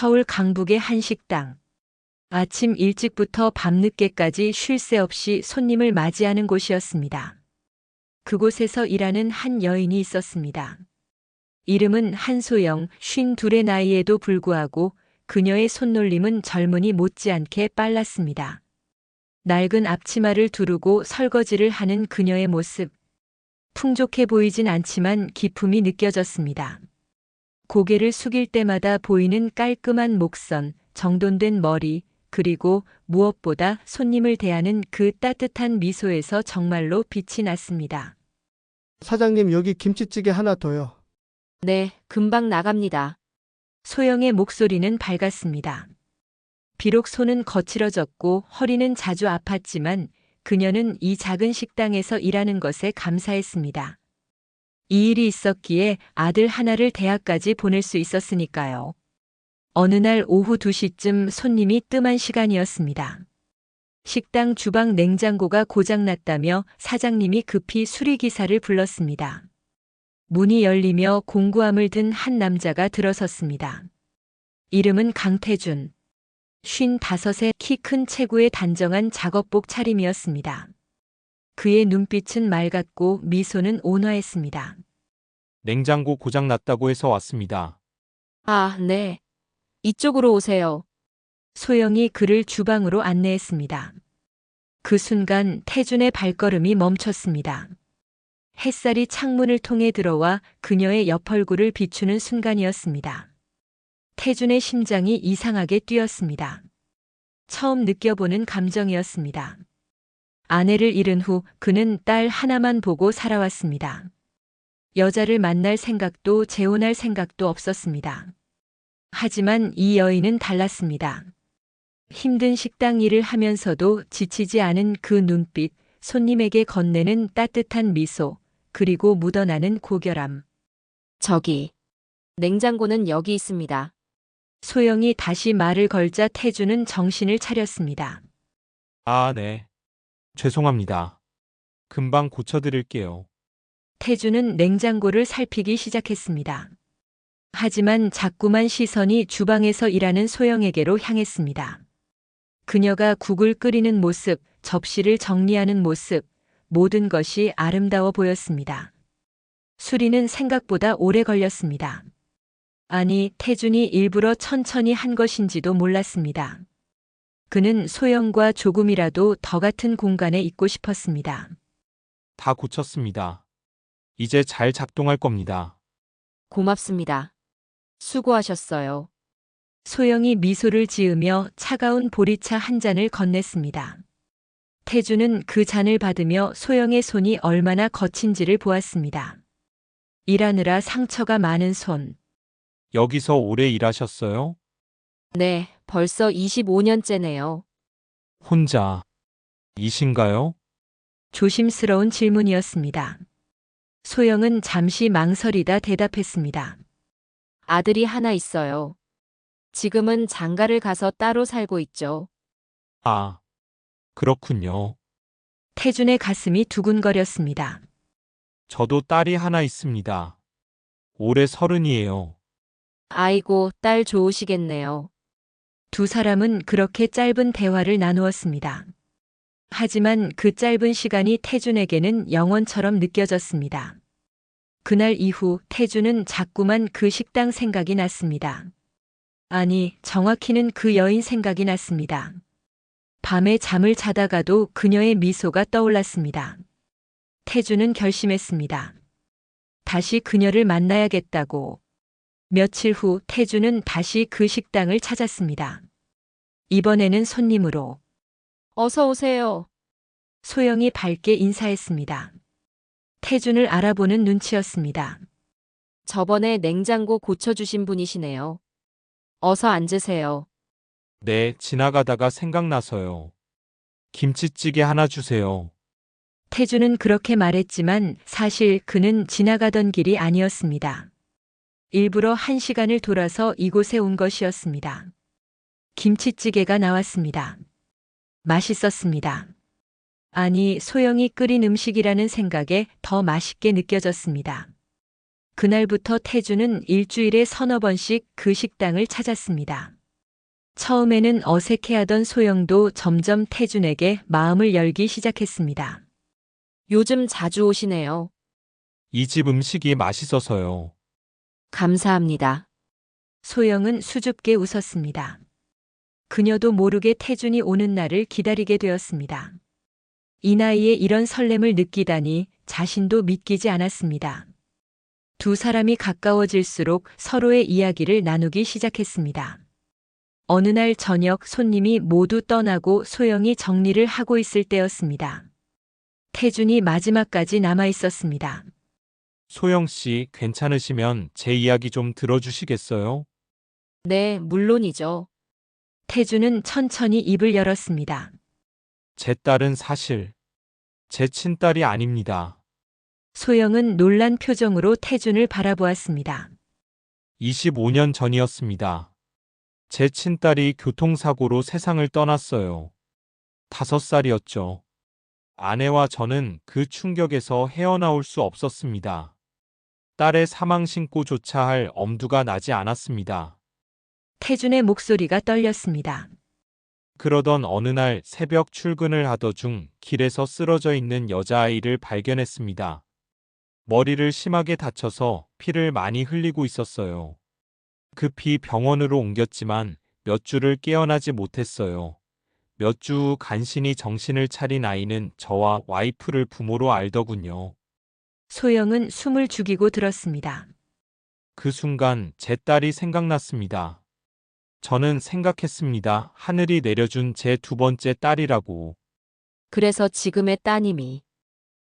서울 강북의 한 식당. 아침 일찍부터 밤늦게까지 쉴 새 없이 손님을 맞이하는 곳이었습니다. 그곳에서 일하는 한 여인이 있었습니다. 이름은 한소영, 52의 나이에도 불구하고 그녀의 손놀림은 젊은이 못지않게 빨랐습니다. 낡은 앞치마를 두르고 설거지를 하는 그녀의 모습. 풍족해 보이진 않지만 기품이 느껴졌습니다. 고개를 숙일 때마다 보이는 깔끔한 목선, 정돈된 머리, 그리고 무엇보다 손님을 대하는 그 따뜻한 미소에서 정말로 빛이 났습니다. 사장님, 여기 김치찌개 하나 더요. 네, 금방 나갑니다. 소영의 목소리는 밝았습니다. 비록 손은 거칠어졌고 허리는 자주 아팠지만 그녀는 이 작은 식당에서 일하는 것에 감사했습니다. 이 일이 있었기에 아들 하나를 대학까지 보낼 수 있었으니까요. 어느 날 오후 2시쯤 손님이 뜸한 시간이었습니다. 식당 주방 냉장고가 고장났다며 사장님이 급히 수리기사를 불렀습니다. 문이 열리며 공구함을 든 한 남자가 들어섰습니다. 이름은 강태준. 55의 키 큰 체구의 단정한 작업복 차림이었습니다. 그의 눈빛은 맑았고 미소는 온화했습니다. 냉장고 고장 났다고 해서 왔습니다. 아, 네. 이쪽으로 오세요. 소영이 그를 주방으로 안내했습니다. 그 순간 태준의 발걸음이 멈췄습니다. 햇살이 창문을 통해 들어와 그녀의 옆얼굴을 비추는 순간이었습니다. 태준의 심장이 이상하게 뛰었습니다. 처음 느껴보는 감정이었습니다. 아내를 잃은 후 그는 딸 하나만 보고 살아왔습니다. 여자를 만날 생각도 재혼할 생각도 없었습니다. 하지만 이 여인은 달랐습니다. 힘든 식당 일을 하면서도 지치지 않은 그 눈빛, 손님에게 건네는 따뜻한 미소, 그리고 묻어나는 고결함. 저기. 냉장고는 여기 있습니다. 소영이 다시 말을 걸자 태주는 정신을 차렸습니다. 아, 네. 죄송합니다. 금방 고쳐드릴게요. 태주는 냉장고를 살피기 시작했습니다. 하지만 자꾸만 시선이 주방에서 일하는 소영에게로 향했습니다. 그녀가 국을 끓이는 모습, 접시를 정리하는 모습, 모든 것이 아름다워 보였습니다. 수리는 생각보다 오래 걸렸습니다. 아니, 태준이 일부러 천천히 한 것인지도 몰랐습니다. 그는 소영과 조금이라도 더 같은 공간에 있고 싶었습니다. 다 고쳤습니다. 이제 잘 작동할 겁니다. 고맙습니다. 수고하셨어요. 소영이 미소를 지으며 차가운 보리차 한 잔을 건넸습니다. 태주는 그 잔을 받으며 소영의 손이 얼마나 거친지를 보았습니다. 일하느라 상처가 많은 손. 여기서 오래 일하셨어요? 네, 벌써 25년째네요. 혼자 이신가요? 조심스러운 질문이었습니다. 소영은 잠시 망설이다 대답했습니다. 아들이 하나 있어요. 지금은 장가를 가서 따로 살고 있죠. 아, 그렇군요. 태준의 가슴이 두근거렸습니다. 저도 딸이 하나 있습니다. 올해 30이에요. 아이고, 딸 좋으시겠네요. 두 사람은 그렇게 짧은 대화를 나누었습니다. 하지만 그 짧은 시간이 태준에게는 영원처럼 느껴졌습니다. 그날 이후 태준은 자꾸만 그 식당 생각이 났습니다. 아니, 정확히는 그 여인 생각이 났습니다. 밤에 잠을 자다가도 그녀의 미소가 떠올랐습니다. 태준은 결심했습니다. 다시 그녀를 만나야겠다고. 며칠 후 태준은 다시 그 식당을 찾았습니다. 이번에는 손님으로. 어서 오세요. 소영이 밝게 인사했습니다. 태준을 알아보는 눈치였습니다. 저번에 냉장고 고쳐주신 분이시네요. 어서 앉으세요. 네, 지나가다가 생각나서요. 김치찌개 하나 주세요. 태준은 그렇게 말했지만 사실 그는 지나가던 길이 아니었습니다. 일부러 1시간을 돌아서 이곳에 온 것이었습니다. 김치찌개가 나왔습니다. 맛있었습니다. 아니, 소영이 끓인 음식이라는 생각에 더 맛있게 느껴졌습니다. 그날부터 태주는 일주일에 서너 번씩 그 식당을 찾았습니다. 처음에는 어색해하던 소영도 점점 태준에게 마음을 열기 시작했습니다. 요즘 자주 오시네요. 이 집 음식이 맛있어서요. 감사합니다. 소영은 수줍게 웃었습니다. 그녀도 모르게 태준이 오는 날을 기다리게 되었습니다. 이 나이에 이런 설렘을 느끼다니 자신도 믿기지 않았습니다. 두 사람이 가까워질수록 서로의 이야기를 나누기 시작했습니다. 어느 날 저녁 손님이 모두 떠나고 소영이 정리를 하고 있을 때였습니다. 태준이 마지막까지 남아 있었습니다. 소영 씨, 괜찮으시면 제 이야기 좀 들어주시겠어요? 네, 물론이죠. 태준은 천천히 입을 열었습니다. 제 딸은 사실 제 친딸이 아닙니다. 소영은 놀란 표정으로 태준을 바라보았습니다. 25년 전이었습니다. 제 친딸이 교통사고로 세상을 떠났어요. 5살이었죠. 아내와 저는 그 충격에서 헤어나올 수 없었습니다. 딸의 사망 신고조차 할 엄두가 나지 않았습니다. 태준의 목소리가 떨렸습니다. 그러던 어느 날 새벽 출근을 하던 중 길에서 쓰러져 있는 여자아이를 발견했습니다. 머리를 심하게 다쳐서 피를 많이 흘리고 있었어요. 급히 병원으로 옮겼지만 몇 주를 깨어나지 못했어요. 몇 주 후 간신히 정신을 차린 아이는 저와 와이프를 부모로 알더군요. 소영은 숨을 죽이고 들었습니다. 그 순간 제 딸이 생각났습니다. 저는 생각했습니다. 하늘이 내려준 제 두 번째 딸이라고. 그래서 지금의 따님이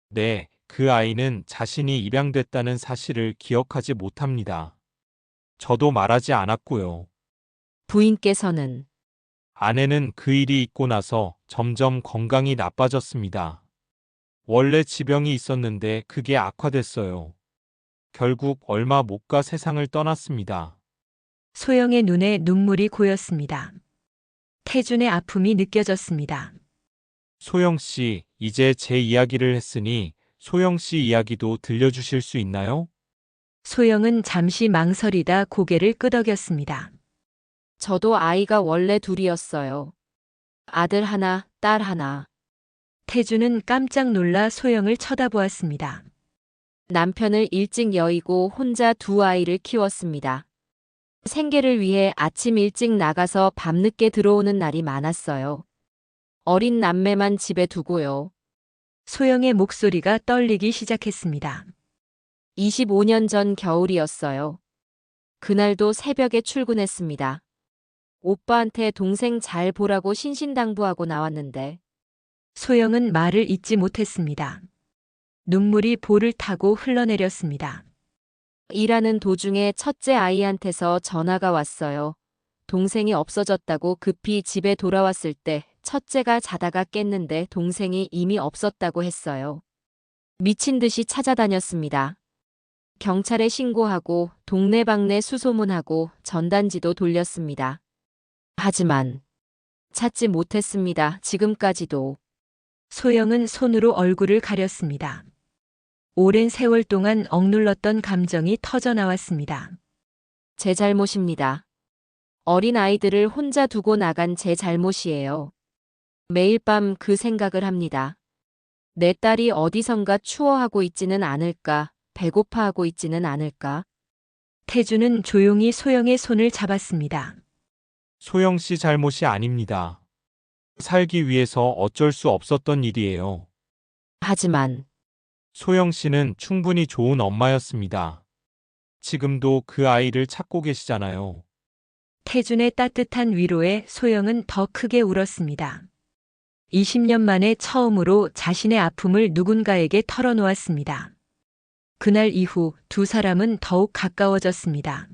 네, 그 아이는 자신이 입양됐다는 사실을 기억하지 못합니다. 저도 말하지 않았고요. 부인께서는 아내는 그 일이 있고 나서 점점 건강이 나빠졌습니다. 원래 지병이 있었는데 그게 악화됐어요. 결국 얼마 못 가 세상을 떠났습니다. 소영의 눈에 눈물이 고였습니다. 태준의 아픔이 느껴졌습니다. 소영 씨, 이제 제 이야기를 했으니 소영 씨 이야기도 들려주실 수 있나요? 소영은 잠시 망설이다 고개를 끄덕였습니다. 저도 아이가 원래 둘이었어요. 아들 하나, 딸 하나. 태준은 깜짝 놀라 소영을 쳐다보았습니다. 남편을 일찍 여의고 혼자 두 아이를 키웠습니다. 생계를 위해 아침 일찍 나가서 밤늦게 들어오는 날이 많았어요. 어린 남매만 집에 두고요. 소영의 목소리가 떨리기 시작했습니다. 25년 전 겨울이었어요. 그날도 새벽에 출근했습니다. 오빠한테 동생 잘 보라고 신신당부하고 나왔는데 소영은 말을 잇지 못했습니다. 눈물이 볼을 타고 흘러내렸습니다. 일하는 도중에 첫째 아이한테서 전화가 왔어요. 동생이 없어졌다고 급히 집에 돌아왔을 때 첫째가 자다가 깼는데 동생이 이미 없었다고 했어요. 미친 듯이 찾아다녔습니다. 경찰에 신고하고 동네방네 수소문하고 전단지도 돌렸습니다. 하지만 찾지 못했습니다. 지금까지도. 소영은 손으로 얼굴을 가렸습니다. 오랜 세월 동안 억눌렀던 감정이 터져 나왔습니다. 제 잘못입니다. 어린 아이들을 혼자 두고 나간 제 잘못이에요. 매일 밤 그 생각을 합니다. 내 딸이 어디선가 추워하고 있지는 않을까, 배고파하고 있지는 않을까. 태준은 조용히 소영의 손을 잡았습니다. 소영 씨 잘못이 아닙니다. 살기 위해서 어쩔 수 없었던 일이에요. 하지만 소영 씨는 충분히 좋은 엄마였습니다. 지금도 그 아이를 찾고 계시잖아요. 태준의 따뜻한 위로에 소영은 더 크게 울었습니다. 20년 만에 처음으로 자신의 아픔을 누군가에게 털어놓았습니다. 그날 이후 두 사람은 더욱 가까워졌습니다.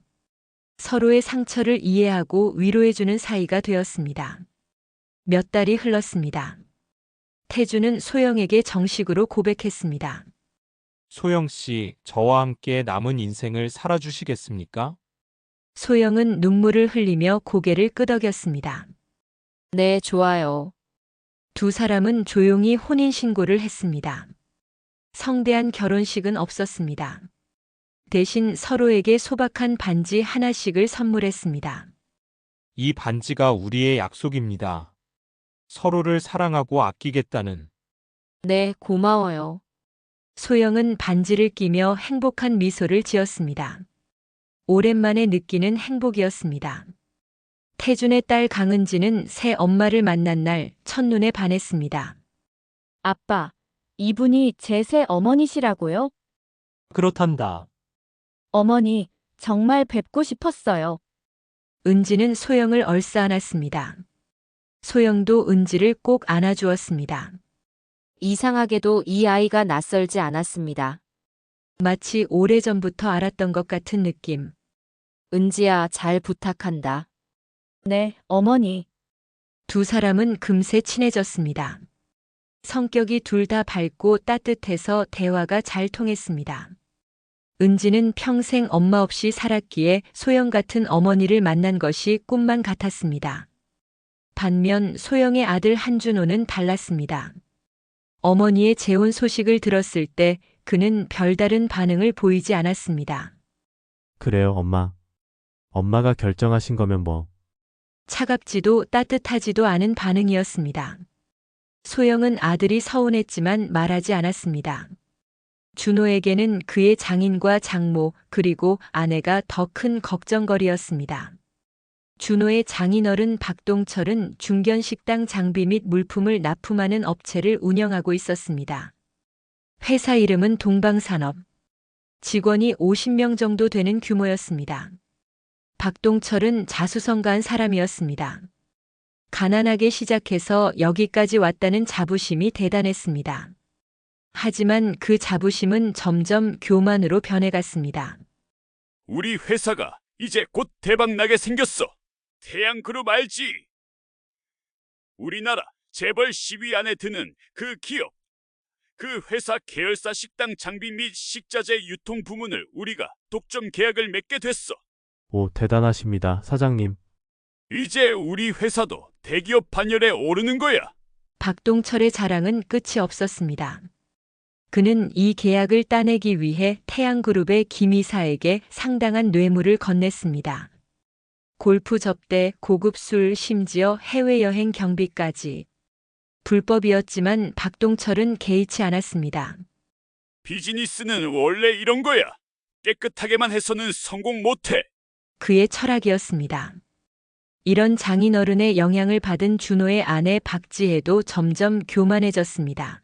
서로의 상처를 이해하고 위로해주는 사이가 되었습니다. 몇 달이 흘렀습니다. 태준은 소영에게 정식으로 고백했습니다. 소영 씨, 저와 함께 남은 인생을 살아주시겠습니까? 소영은 눈물을 흘리며 고개를 끄덕였습니다. 네, 좋아요. 두 사람은 조용히 혼인신고를 했습니다. 성대한 결혼식은 없었습니다. 대신 서로에게 소박한 반지 하나씩을 선물했습니다. 이 반지가 우리의 약속입니다. 서로를 사랑하고 아끼겠다는. 네, 고마워요. 소영은 반지를 끼며 행복한 미소를 지었습니다. 오랜만에 느끼는 행복이었습니다. 태준의 딸 강은지는 새 엄마를 만난 날 첫눈에 반했습니다. 아빠, 이분이 제 새 어머니시라고요? 그렇단다. 어머니, 정말 뵙고 싶었어요. 은지는 소영을 얼싸안았습니다. 소영도 은지를 꼭 안아주었습니다. 이상하게도 이 아이가 낯설지 않았습니다. 마치 오래전부터 알았던 것 같은 느낌. 은지야, 잘 부탁한다. 네, 어머니. 두 사람은 금세 친해졌습니다. 성격이 둘 다 밝고 따뜻해서 대화가 잘 통했습니다. 은지는 평생 엄마 없이 살았기에 소영 같은 어머니를 만난 것이 꿈만 같았습니다. 반면 소영의 아들 한준호는 달랐습니다. 어머니의 재혼 소식을 들었을 때 그는 별다른 반응을 보이지 않았습니다. 그래요, 엄마. 엄마가 결정하신 거면 뭐. 차갑지도 따뜻하지도 않은 반응이었습니다. 소영은 아들이 서운했지만 말하지 않았습니다. 준호에게는 그의 장인과 장모 그리고 아내가 더 큰 걱정거리였습니다. 준호의 장인어른 박동철은 중견식당 장비 및 물품을 납품하는 업체를 운영하고 있었습니다. 회사 이름은 동방산업. 직원이 50명 정도 되는 규모였습니다. 박동철은 자수성가한 사람이었습니다. 가난하게 시작해서 여기까지 왔다는 자부심이 대단했습니다. 하지만 그 자부심은 점점 교만으로 변해갔습니다. 우리 회사가 이제 곧 대박나게 생겼어. 태양그룹 알지? 우리나라 재벌 10위 안에 드는 그 기업. 그 회사 계열사 식당 장비 및 식자재 유통 부문을 우리가 독점 계약을 맺게 됐어. 오, 대단하십니다, 사장님. 이제 우리 회사도 대기업 반열에 오르는 거야. 박동철의 자랑은 끝이 없었습니다. 그는 이 계약을 따내기 위해 태양그룹의 김 이사에게 상당한 뇌물을 건넸습니다. 골프 접대, 고급 술, 심지어 해외여행 경비까지. 불법이었지만 박동철은 개의치 않았습니다. 비즈니스는 원래 이런 거야. 깨끗하게만 해서는 성공 못해. 그의 철학이었습니다. 이런 장인어른의 영향을 받은 준호의 아내 박지혜도 점점 교만해졌습니다.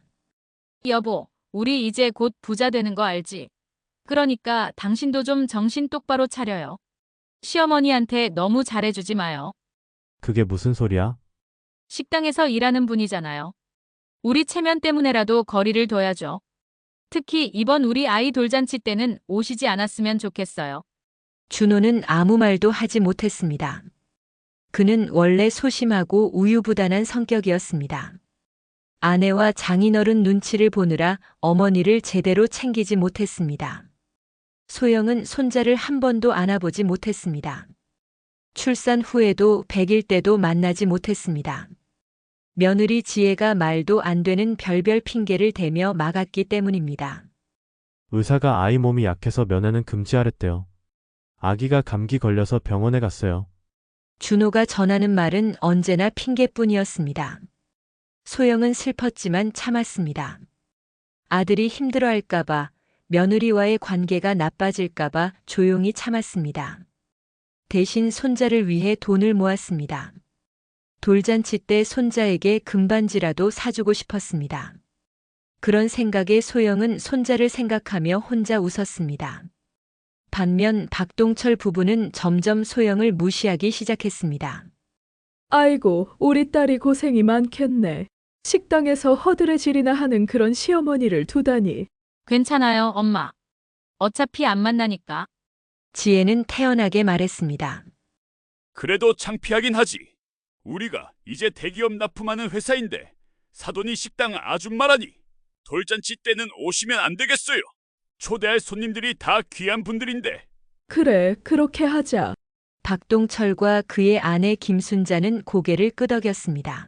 여보, 우리 이제 곧 부자 되는 거 알지? 그러니까 당신도 좀 정신 똑바로 차려요. 시어머니한테 너무 잘해주지 마요. 그게 무슨 소리야? 식당에서 일하는 분이잖아요. 우리 체면 때문에라도 거리를 둬야죠. 특히 이번 우리 아이 돌잔치 때는 오시지 않았으면 좋겠어요. 준호는 아무 말도 하지 못했습니다. 그는 원래 소심하고 우유부단한 성격이었습니다. 아내와 장인어른 눈치를 보느라 어머니를 제대로 챙기지 못했습니다. 소영은 손자를 한 번도 안아보지 못했습니다. 출산 후에도 100일 때도 만나지 못했습니다. 며느리 지혜가 말도 안 되는 별별 핑계를 대며 막았기 때문입니다. 의사가 아이 몸이 약해서 면회는 금지하랬대요. 아기가 감기 걸려서 병원에 갔어요. 준호가 전하는 말은 언제나 핑계뿐이었습니다. 소영은 슬펐지만 참았습니다. 아들이 힘들어할까봐, 며느리와의 관계가 나빠질까봐 조용히 참았습니다. 대신 손자를 위해 돈을 모았습니다. 돌잔치 때 손자에게 금반지라도 사주고 싶었습니다. 그런 생각에 소영은 손자를 생각하며 혼자 웃었습니다. 반면 박동철 부부는 점점 소영을 무시하기 시작했습니다. 아이고, 우리 딸이 고생이 많겠네. 식당에서 허드레질이나 하는 그런 시어머니를 두다니. 괜찮아요, 엄마. 어차피 안 만나니까. 지혜는 태연하게 말했습니다. 그래도 창피하긴 하지. 우리가 이제 대기업 납품하는 회사인데 사돈이 식당 아줌마라니. 돌잔치 때는 오시면 안 되겠어요. 초대할 손님들이 다 귀한 분들인데. 그래, 그렇게 하자. 박동철과 그의 아내 김순자는 고개를 끄덕였습니다.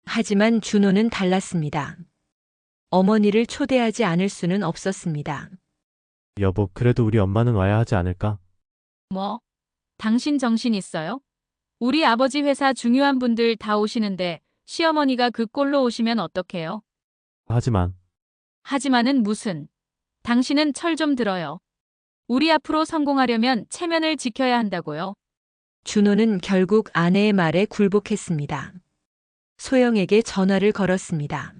하지만 준호는 달랐습니다. 어머니를 초대하지 않을 수는 없었습니다. 여보, 그래도 우리 엄마는 와야 하지 않을까? 뭐? 당신 정신 있어요? 우리 아버지 회사 중요한 분들 다 오시는데 시어머니가 그 꼴로 오시면 어떡해요? 하지만은 무슨? 당신은 철 좀 들어요. 우리 앞으로 성공하려면 체면을 지켜야 한다고요. 준호는 결국 아내의 말에 굴복했습니다. 소영에게 전화를 걸었습니다.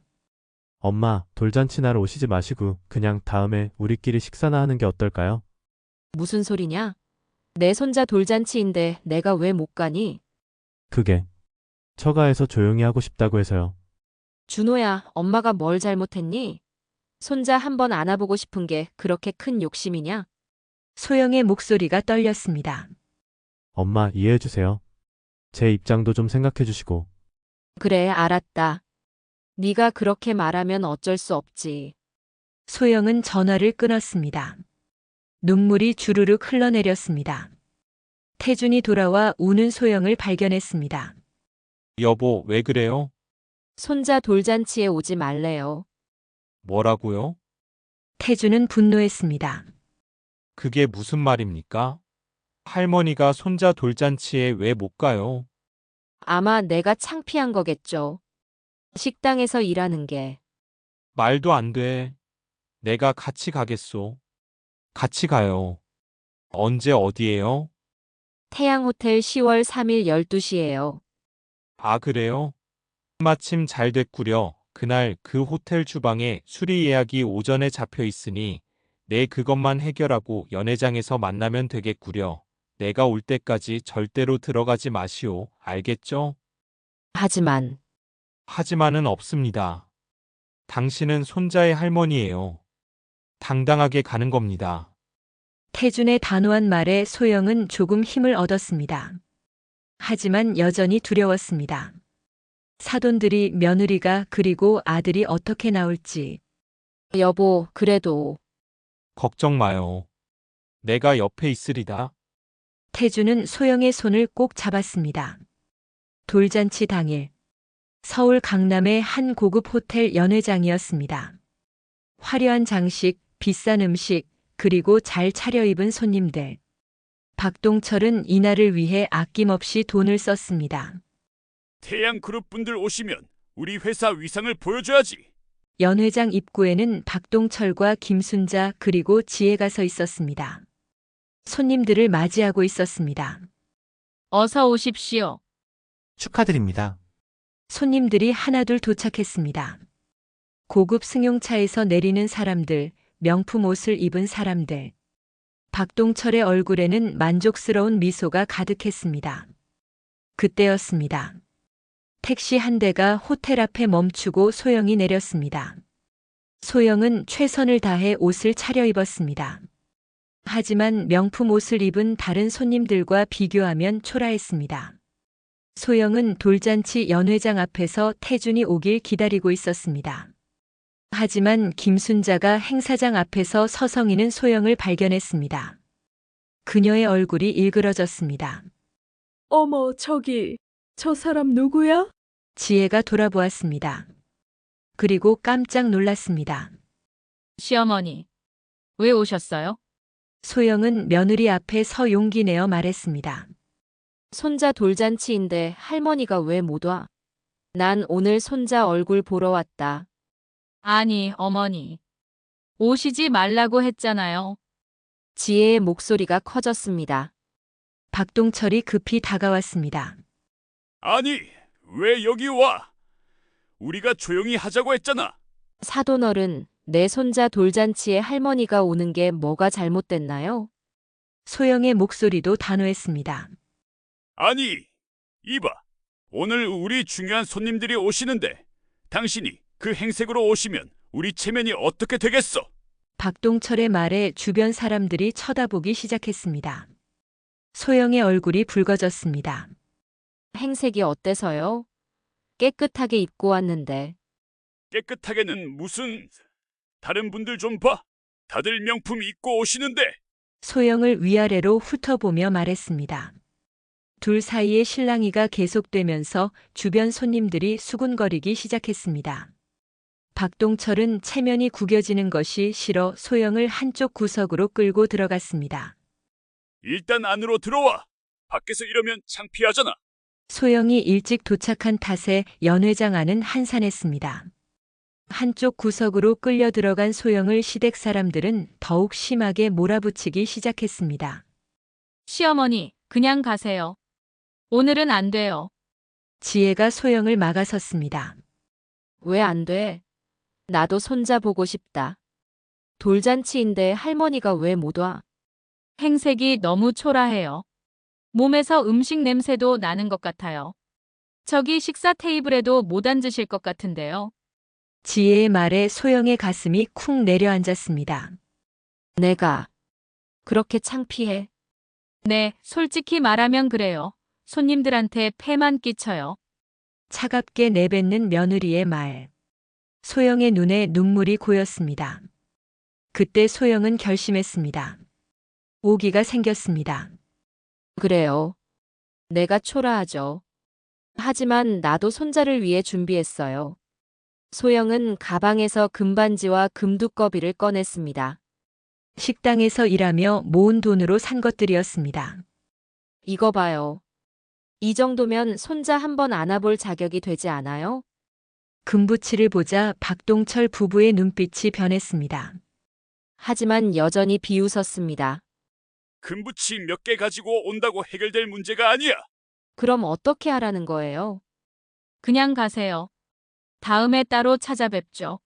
엄마, 돌잔치 날 오시지 마시고 그냥 다음에 우리끼리 식사나 하는 게 어떨까요? 무슨 소리냐? 내 손자 돌잔치인데 내가 왜 못 가니? 그게 처가에서 조용히 하고 싶다고 해서요. 준호야, 엄마가 뭘 잘못했니? 손자 한번 안아보고 싶은 게 그렇게 큰 욕심이냐? 소영의 목소리가 떨렸습니다. 엄마, 이해해 주세요. 제 입장도 좀 생각해 주시고. 그래, 알았다. 네가 그렇게 말하면 어쩔 수 없지. 소영은 전화를 끊었습니다. 눈물이 주르륵 흘러내렸습니다. 태준이 돌아와 우는 소영을 발견했습니다. 여보, 왜 그래요? 손자 돌잔치에 오지 말래요. 뭐라고요? 태준은 분노했습니다. 그게 무슨 말입니까? 할머니가 손자 돌잔치에 왜 못 가요? 아마 내가 창피한 거겠죠. 식당에서 일하는 게. 말도 안 돼. 내가 같이 가겠소. 같이 가요. 언제 어디에요? 태양호텔 10월 3일 12시예요. 아, 그래요? 마침 잘 됐구려. 그날 그 호텔 주방에 수리 예약이 오전에 잡혀 있으니 내 그것만 해결하고 연회장에서 만나면 되겠구려. 내가 올 때까지 절대로 들어가지 마시오. 알겠죠? 하지만은 없습니다. 당신은 손자의 할머니예요. 당당하게 가는 겁니다. 태준의 단호한 말에 소영은 조금 힘을 얻었습니다. 하지만 여전히 두려웠습니다. 사돈들이, 며느리가, 그리고 아들이 어떻게 나올지. 여보, 그래도 걱정 마요. 내가 옆에 있으리다. 태준은 소영의 손을 꼭 잡았습니다. 돌잔치 당일, 서울 강남의 한 고급 호텔 연회장이었습니다. 화려한 장식, 비싼 음식, 그리고 잘 차려입은 손님들. 박동철은 이날을 위해 아낌없이 돈을 썼습니다. 태양그룹 분들 오시면 우리 회사 위상을 보여줘야지. 연회장 입구에는 박동철과 김순자 그리고 지혜가 서 있었습니다. 손님들을 맞이하고 있었습니다. 어서 오십시오. 축하드립니다. 손님들이 하나둘 도착했습니다. 고급 승용차에서 내리는 사람들, 명품 옷을 입은 사람들. 박동철의 얼굴에는 만족스러운 미소가 가득했습니다. 그때였습니다. 택시 한 대가 호텔 앞에 멈추고 소영이 내렸습니다. 소영은 최선을 다해 옷을 차려입었습니다. 하지만 명품 옷을 입은 다른 손님들과 비교하면 초라했습니다. 소영은 돌잔치 연회장 앞에서 태준이 오길 기다리고 있었습니다. 하지만 김순자가 행사장 앞에서 서성이는 소영을 발견했습니다. 그녀의 얼굴이 일그러졌습니다. 어머, 저기, 저 사람 누구야? 지혜가 돌아보았습니다. 그리고 깜짝 놀랐습니다. 시어머니. 왜 오셨어요? 소영은 며느리 앞에 서 용기 내어 말했습니다. 손자 돌잔치인데 할머니가 왜 못 와? 난 오늘 손자 얼굴 보러 왔다. 아니, 어머니. 오시지 말라고 했잖아요. 지혜의 목소리가 커졌습니다. 박동철이 급히 다가왔습니다. 아니, 왜 여기 와? 우리가 조용히 하자고 했잖아. 사돈어른, 내 손자 돌잔치에 할머니가 오는 게 뭐가 잘못됐나요? 소영의 목소리도 단호했습니다. 아니, 이봐. 오늘 우리 중요한 손님들이 오시는데 당신이 그 행색으로 오시면 우리 체면이 어떻게 되겠어? 박동철의 말에 주변 사람들이 쳐다보기 시작했습니다. 소영의 얼굴이 붉어졌습니다. 행색이 어때서요? 깨끗하게 입고 왔는데. 깨끗하게는 무슨... 다른 분들 좀 봐. 다들 명품 입고 오시는데. 소영을 위아래로 훑어보며 말했습니다. 둘 사이의 실랑이가 계속되면서 주변 손님들이 수군거리기 시작했습니다. 박동철은 체면이 구겨지는 것이 싫어 소영을 한쪽 구석으로 끌고 들어갔습니다. 일단 안으로 들어와. 밖에서 이러면 창피하잖아. 소영이 일찍 도착한 탓에 연 회장 안은 한산했습니다. 한쪽 구석으로 끌려 들어간 소영을 시댁 사람들은 더욱 심하게 몰아붙이기 시작했습니다. 시어머니, 그냥 가세요. 오늘은 안 돼요. 지혜가 소영을 막아섰습니다. 왜 안 돼? 나도 손자 보고 싶다. 돌잔치인데 할머니가 왜 못 와? 행색이 너무 초라해요. 몸에서 음식 냄새도 나는 것 같아요. 저기 식사 테이블에도 못 앉으실 것 같은데요. 지혜의 말에 소영의 가슴이 쿵 내려앉았습니다. 내가 그렇게 창피해? 네, 솔직히 말하면 그래요. 손님들한테 폐만 끼쳐요. 차갑게 내뱉는 며느리의 말. 소영의 눈에 눈물이 고였습니다. 그때 소영은 결심했습니다. 오기가 생겼습니다. 그래요. 내가 초라하죠. 하지만 나도 손자를 위해 준비했어요. 소영은 가방에서 금반지와 금두꺼비를 꺼냈습니다. 식당에서 일하며 모은 돈으로 산 것들이었습니다. 이거 봐요. 이 정도면 손자 한번 안아볼 자격이 되지 않아요? 금부치를 보자 박동철 부부의 눈빛이 변했습니다. 하지만 여전히 비웃었습니다. 금부치 몇 개 가지고 온다고 해결될 문제가 아니야. 그럼 어떻게 하라는 거예요? 그냥 가세요. 다음에 따로 찾아뵙죠.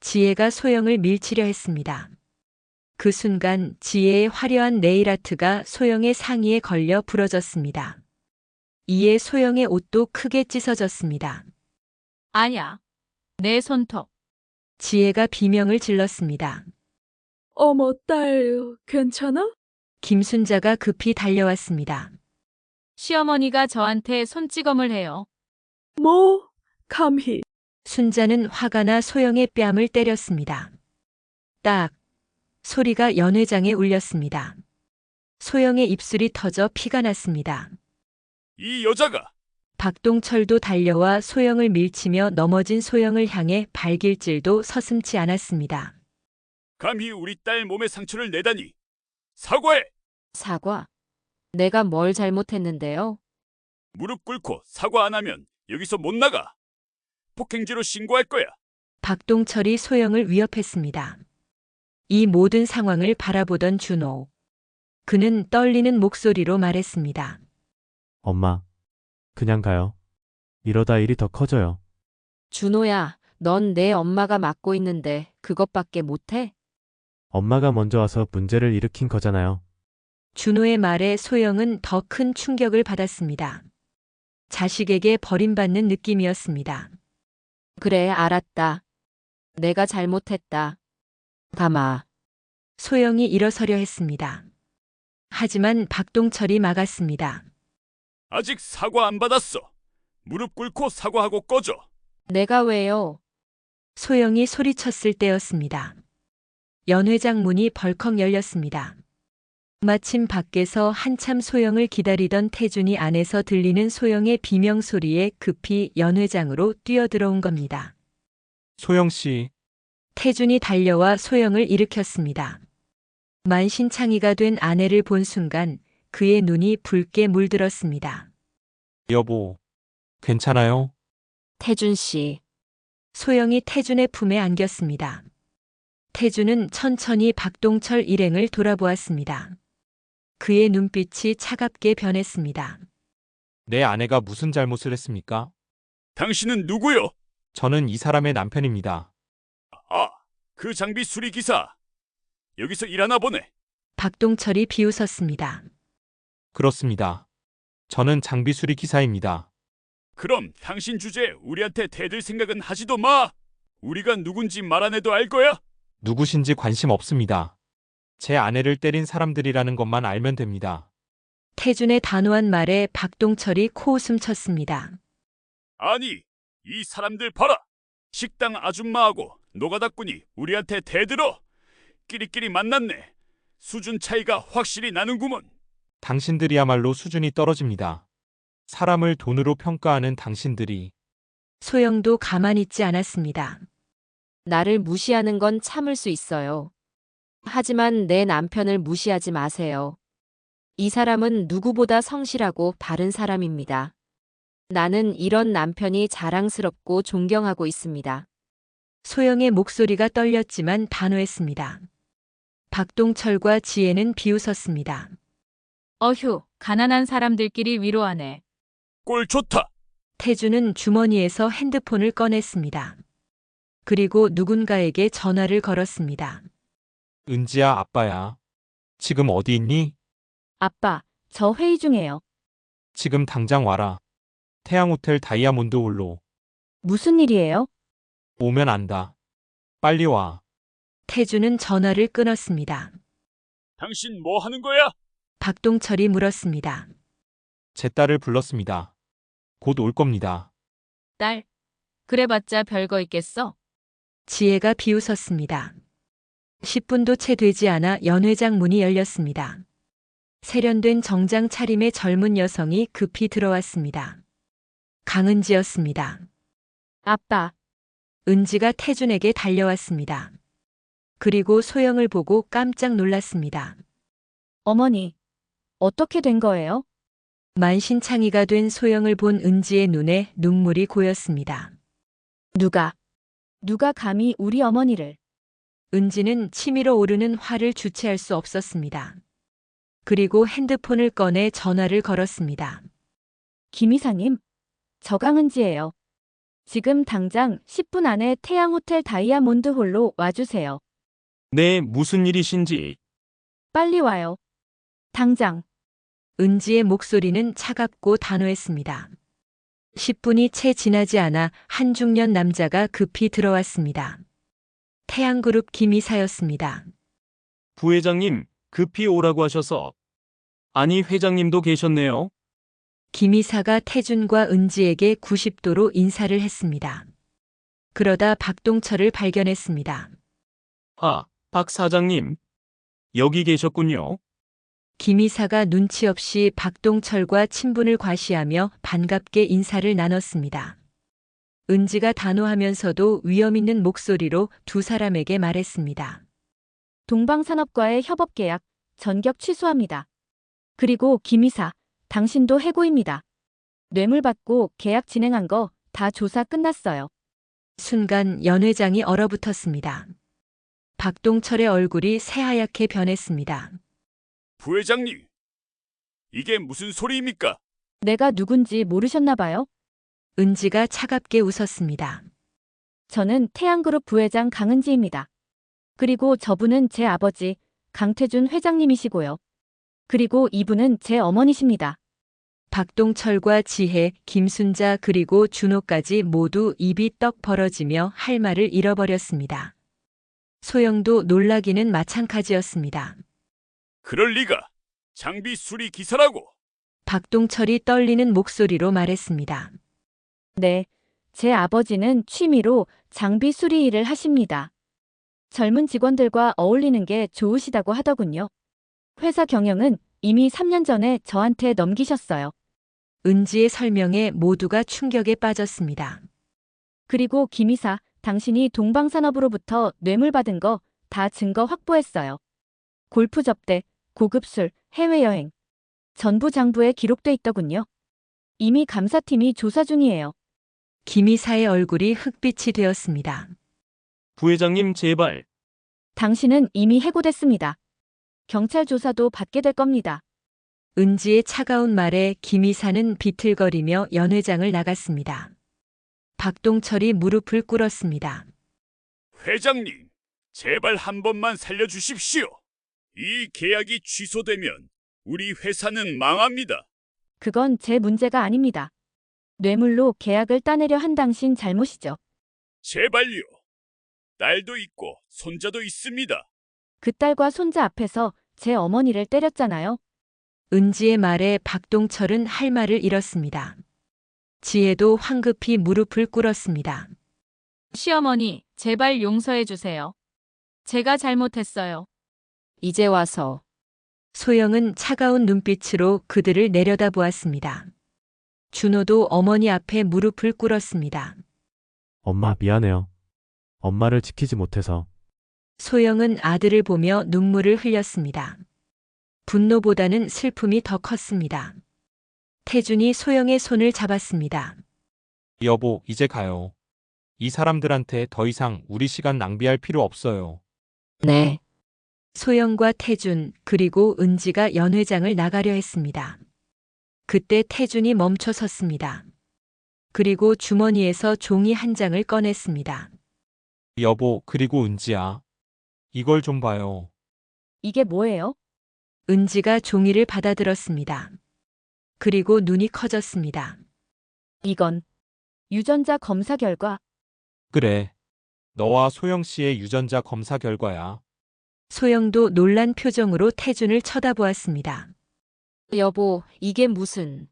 지혜가 소영을 밀치려 했습니다. 그 순간 지혜의 화려한 네일아트가 소영의 상의에 걸려 부러졌습니다. 이에 소영의 옷도 크게 찢어졌습니다. 아냐, 내 손톱. 지혜가 비명을 질렀습니다. 어머, 딸, 괜찮아? 김순자가 급히 달려왔습니다. 시어머니가 저한테 손찌검을 해요. 뭐? 감히. 순자는 화가 나 소영의 뺨을 때렸습니다. 딱! 소리가 연 회장에 울렸습니다. 소영의 입술이 터져 피가 났습니다. 이 여자가 박동철도 달려와 소영을 밀치며 넘어진 소영을 향해 발길질도 서슴지 않았습니다. 감히 우리 딸 몸에 상처를 내다니. 사과해. 사과? 내가 뭘 잘못했는데요? 무릎 꿇고 사과 안 하면 여기서 못 나가. 폭행죄로 신고할 거야. 박동철이 소영을 위협했습니다. 이 모든 상황을 바라보던 준호. 그는 떨리는 목소리로 말했습니다. 엄마, 그냥 가요. 이러다 일이 더 커져요. 준호야, 넌 내 엄마가 맡고 있는데 그것밖에 못해? 엄마가 먼저 와서 문제를 일으킨 거잖아요. 준호의 말에 소영은 더 큰 충격을 받았습니다. 자식에게 버림받는 느낌이었습니다. 그래, 알았다. 내가 잘못했다. 가마. 소영이 일어서려 했습니다. 하지만 박동철이 막았습니다. 아직 사과 안 받았어. 무릎 꿇고 사과하고 꺼져. 내가 왜요? 소영이 소리쳤을 때였습니다. 연 회장 문이 벌컥 열렸습니다. 마침 밖에서 한참 소영을 기다리던 태준이 안에서 들리는 소영의 비명 소리에 급히 연 회장으로 뛰어들어온 겁니다. 소영 씨, 태준이 달려와 소영을 일으켰습니다. 만신창이가 된 아내를 본 순간 그의 눈이 붉게 물들었습니다. 여보, 괜찮아요? 태준 씨. 소영이 태준의 품에 안겼습니다. 태준은 천천히 박동철 일행을 돌아보았습니다. 그의 눈빛이 차갑게 변했습니다. 내 아내가 무슨 잘못을 했습니까? 당신은 누구요? 저는 이 사람의 남편입니다. 아, 그 장비 수리 기사. 여기서 일하나 보네. 박동철이 비웃었습니다. 그렇습니다. 저는 장비 수리 기사입니다. 그럼 당신 주제에 우리한테 대들 생각은 하지도 마. 우리가 누군지 말 안 해도 알 거야? 누구신지 관심 없습니다. 제 아내를 때린 사람들이라는 것만 알면 됩니다. 태준의 단호한 말에 박동철이 코웃음 쳤습니다. 아니, 이 사람들 봐라. 식당 아줌마하고 노가다꾼이 우리한테 대들어. 끼리끼리 만났네. 수준 차이가 확실히 나는구먼. 당신들이야말로 수준이 떨어집니다. 사람을 돈으로 평가하는 당신들이. 소영도 가만히 있지 않았습니다. 나를 무시하는 건 참을 수 있어요. 하지만 내 남편을 무시하지 마세요. 이 사람은 누구보다 성실하고 바른 사람입니다. 나는 이런 남편이 자랑스럽고 존경하고 있습니다. 소영의 목소리가 떨렸지만 단호했습니다. 박동철과 지혜는 비웃었습니다. 어휴, 가난한 사람들끼리 위로하네. 꼴 좋다. 태주는 주머니에서 핸드폰을 꺼냈습니다. 그리고 누군가에게 전화를 걸었습니다. 은지야, 아빠야. 지금 어디 있니? 아빠, 저 회의 중이에요. 지금 당장 와라. 태양호텔 다이아몬드 홀로. 무슨 일이에요? 오면 안다. 빨리 와. 태주는 전화를 끊었습니다. 당신 뭐 하는 거야? 박동철이 물었습니다. 제 딸을 불렀습니다. 곧 올 겁니다. 딸, 그래봤자 별거 있겠어? 지혜가 비웃었습니다. 10분도 채 되지 않아 연회장 문이 열렸습니다. 세련된 정장 차림의 젊은 여성이 급히 들어왔습니다. 강은지였습니다. 아빠, 은지가 태준에게 달려왔습니다. 그리고 소영을 보고 깜짝 놀랐습니다. 어머니, 어떻게 된 거예요? 만신창이가 된 소영을 본 은지의 눈에 눈물이 고였습니다. 누가 감히 우리 어머니를. 은지는 치밀어 오르는 화를 주체할 수 없었습니다. 그리고 핸드폰을 꺼내 전화를 걸었습니다. 김 이사님, 저 강은지예요. 지금 당장 10분 안에 태양호텔 다이아몬드 홀로 와주세요. 네, 무슨 일이신지. 빨리 와요. 당장. 은지의 목소리는 차갑고 단호했습니다. 10분이 채 지나지 않아 한 중년 남자가 급히 들어왔습니다. 태양그룹 김이사였습니다. 부회장님, 급히 오라고 하셔서. 아니, 회장님도 계셨네요. 김이사가 태준과 은지에게 90도로 인사를 했습니다. 그러다 박동철을 발견했습니다. 아, 박 사장님. 여기 계셨군요. 김이사가 눈치 없이 박동철과 친분을 과시하며 반갑게 인사를 나눴습니다. 은지가 단호하면서도 위험 있는 목소리로 두 사람에게 말했습니다. 동방산업과의 협업 계약 전격 취소합니다. 그리고 김 이사, 당신도 해고입니다. 뇌물 받고 계약 진행한 거 다 조사 끝났어요. 순간 연 회장이 얼어붙었습니다. 박동철의 얼굴이 새하얗게 변했습니다. 부회장님, 이게 무슨 소리입니까? 내가 누군지 모르셨나 봐요? 은지가 차갑게 웃었습니다. 저는 태양그룹 부회장 강은지입니다. 그리고 저분은 제 아버지 강태준 회장님이시고요. 그리고 이분은 제 어머니십니다. 박동철과 지혜, 김순자 그리고 준호까지 모두 입이 떡 벌어지며 할 말을 잃어버렸습니다. 소영도 놀라기는 마찬가지였습니다. 그럴 리가. 장비 수리 기사라고. 박동철이 떨리는 목소리로 말했습니다. 네, 제 아버지는 취미로 장비 수리 일을 하십니다. 젊은 직원들과 어울리는 게 좋으시다고 하더군요. 회사 경영은 이미 3년 전에 저한테 넘기셨어요. 은지의 설명에 모두가 충격에 빠졌습니다. 그리고 김 이사, 당신이 동방산업으로부터 뇌물 받은 거 다 증거 확보했어요. 골프 접대, 고급 술, 해외여행. 전부 장부에 기록돼 있더군요. 이미 감사팀이 조사 중이에요. 김이사의 얼굴이 흑빛이 되었습니다. 부회장님, 제발. 당신은 이미 해고됐습니다. 경찰 조사도 받게 될 겁니다. 은지의 차가운 말에 김이사는 비틀거리며 연 회장을 나갔습니다. 박동철이 무릎을 꿇었습니다. 회장님, 제발 한 번만 살려주십시오. 이 계약이 취소되면 우리 회사는 망합니다. 그건 제 문제가 아닙니다. 뇌물로 계약을 따내려 한 당신 잘못이죠. 제발요. 딸도 있고 손자도 있습니다. 그 딸과 손자 앞에서 제 어머니를 때렸잖아요. 은지의 말에 박동철은 할 말을 잃었습니다. 지혜도 황급히 무릎을 꿇었습니다. 시어머니, 제발 용서해 주세요. 제가 잘못했어요. 이제 와서. 소영은 차가운 눈빛으로 그들을 내려다보았습니다. 준호도 어머니 앞에 무릎을 꿇었습니다. 엄마, 미안해요. 엄마를 지키지 못해서. 소영은 아들을 보며 눈물을 흘렸습니다. 분노보다는 슬픔이 더 컸습니다. 태준이 소영의 손을 잡았습니다. 여보, 이제 가요. 이 사람들한테 더 이상 우리 시간 낭비할 필요 없어요. 네. 소영과 태준 그리고 은지가 연회장을 나가려 했습니다. 그때 태준이 멈춰 섰습니다. 그리고 주머니에서 종이 한 장을 꺼냈습니다. 여보, 그리고 은지야. 이걸 좀 봐요. 이게 뭐예요? 은지가 종이를 받아들었습니다. 그리고 눈이 커졌습니다. 이건 유전자 검사 결과. 그래. 너와 소영 씨의 유전자 검사 결과야. 소영도 놀란 표정으로 태준을 쳐다보았습니다. 여보, 이게 무슨...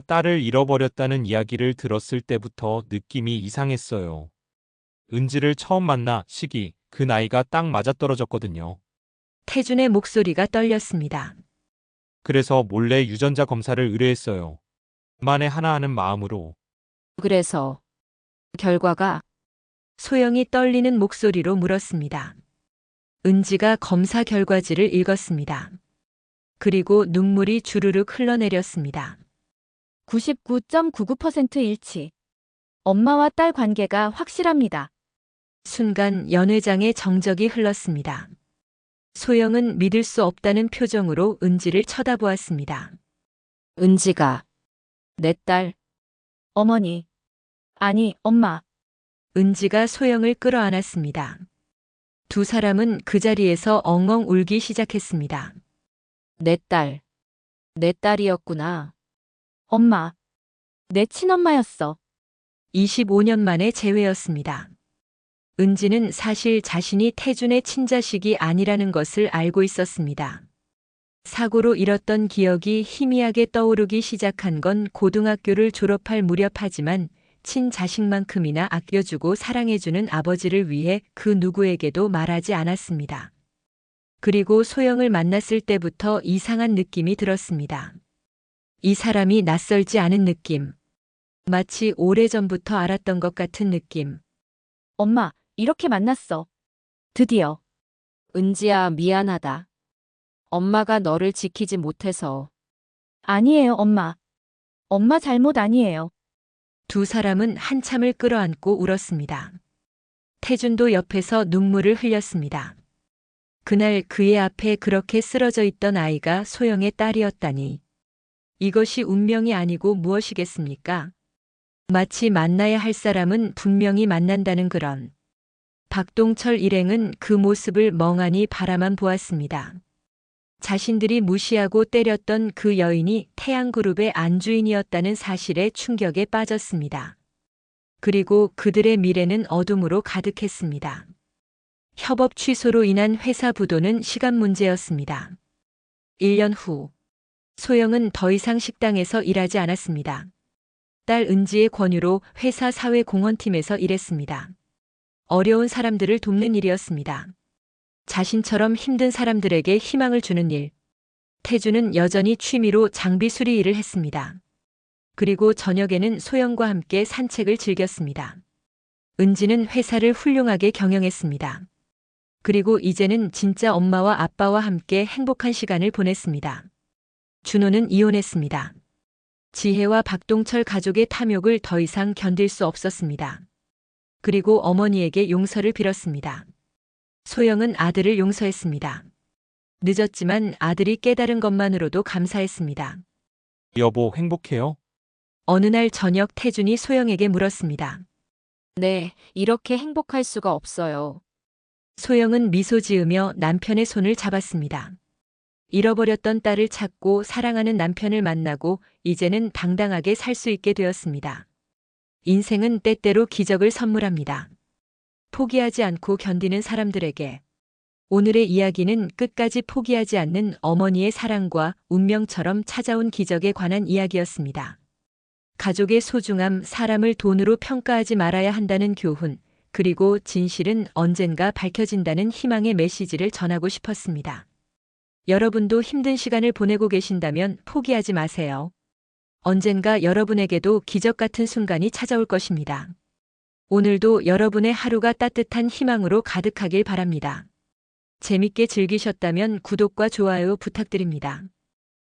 딸을 잃어버렸다는 이야기를 들었을 때부터 느낌이 이상했어요. 은지를 처음 만나 시기, 그 나이가 딱 맞아떨어졌거든요. 태준의 목소리가 떨렸습니다. 그래서 몰래 유전자 검사를 의뢰했어요. 만에 하나 하는 마음으로. 그래서 결과가 소영이 떨리는 목소리로 물었습니다. 은지가 검사 결과지를 읽었습니다. 그리고 눈물이 주르륵 흘러내렸습니다. 99.99% 일치. 엄마와 딸 관계가 확실합니다. 순간 연회장의 정적이 흘렀습니다. 소영은 믿을 수 없다는 표정으로 은지를 쳐다보았습니다. 은지가 내 딸. 어머니. 아니, 엄마. 은지가 소영을 끌어안았습니다. 두 사람은 그 자리에서 엉엉 울기 시작했습니다. 내 딸. 내 딸이었구나. 엄마. 내 친엄마였어. 25년 만에 재회였습니다. 은지는 사실 자신이 태준의 친자식이 아니라는 것을 알고 있었습니다. 사고로 잃었던 기억이 희미하게 떠오르기 시작한 건 고등학교를 졸업할 무렵하지만 친자식만큼이나 아껴주고 사랑해주는 아버지를 위해 그 누구에게도 말하지 않았습니다. 그리고 소영을 만났을 때부터 이상한 느낌이 들었습니다. 이 사람이 낯설지 않은 느낌. 마치 오래전부터 알았던 것 같은 느낌. 엄마, 이렇게 만났어. 드디어. 은지야, 미안하다. 엄마가 너를 지키지 못해서. 아니에요, 엄마. 엄마 잘못 아니에요. 두 사람은 한참을 끌어안고 울었습니다. 태준도 옆에서 눈물을 흘렸습니다. 그날 그의 앞에 그렇게 쓰러져 있던 아이가 소영의 딸이었다니. 이것이 운명이 아니고 무엇이겠습니까? 마치 만나야 할 사람은 분명히 만난다는 그런. 박동철 일행은 그 모습을 멍하니 바라만 보았습니다. 자신들이 무시하고 때렸던 그 여인이 태양그룹의 안주인이었다는 사실에 충격에 빠졌습니다. 그리고 그들의 미래는 어둠으로 가득했습니다. 협업 취소로 인한 회사 부도는 시간 문제였습니다. 1년 후, 소영은 더 이상 식당에서 일하지 않았습니다. 딸 은지의 권유로 회사 사회공헌팀에서 일했습니다. 어려운 사람들을 돕는 일이었습니다. 자신처럼 힘든 사람들에게 희망을 주는 일. 태준은 여전히 취미로 장비 수리 일을 했습니다. 그리고 저녁에는 소영과 함께 산책을 즐겼습니다. 은지는 회사를 훌륭하게 경영했습니다. 그리고 이제는 진짜 엄마와 아빠와 함께 행복한 시간을 보냈습니다. 준호는 이혼했습니다. 지혜와 박동철 가족의 탐욕을 더 이상 견딜 수 없었습니다. 그리고 어머니에게 용서를 빌었습니다. 소영은 아들을 용서했습니다. 늦었지만 아들이 깨달은 것만으로도 감사했습니다. 여보, 행복해요? 어느 날 저녁 태준이 소영에게 물었습니다. 네, 이렇게 행복할 수가 없어요. 소영은 미소 지으며 남편의 손을 잡았습니다. 잃어버렸던 딸을 찾고 사랑하는 남편을 만나고 이제는 당당하게 살 수 있게 되었습니다. 인생은 때때로 기적을 선물합니다. 포기하지 않고 견디는 사람들에게. 오늘의 이야기는 끝까지 포기하지 않는 어머니의 사랑과 운명처럼 찾아온 기적에 관한 이야기였습니다. 가족의 소중함, 사람을 돈으로 평가하지 말아야 한다는 교훈, 그리고 진실은 언젠가 밝혀진다는 희망의 메시지를 전하고 싶었습니다. 여러분도 힘든 시간을 보내고 계신다면 포기하지 마세요. 언젠가 여러분에게도 기적 같은 순간이 찾아올 것입니다. 오늘도 여러분의 하루가 따뜻한 희망으로 가득하길 바랍니다. 재밌게 즐기셨다면 구독과 좋아요 부탁드립니다.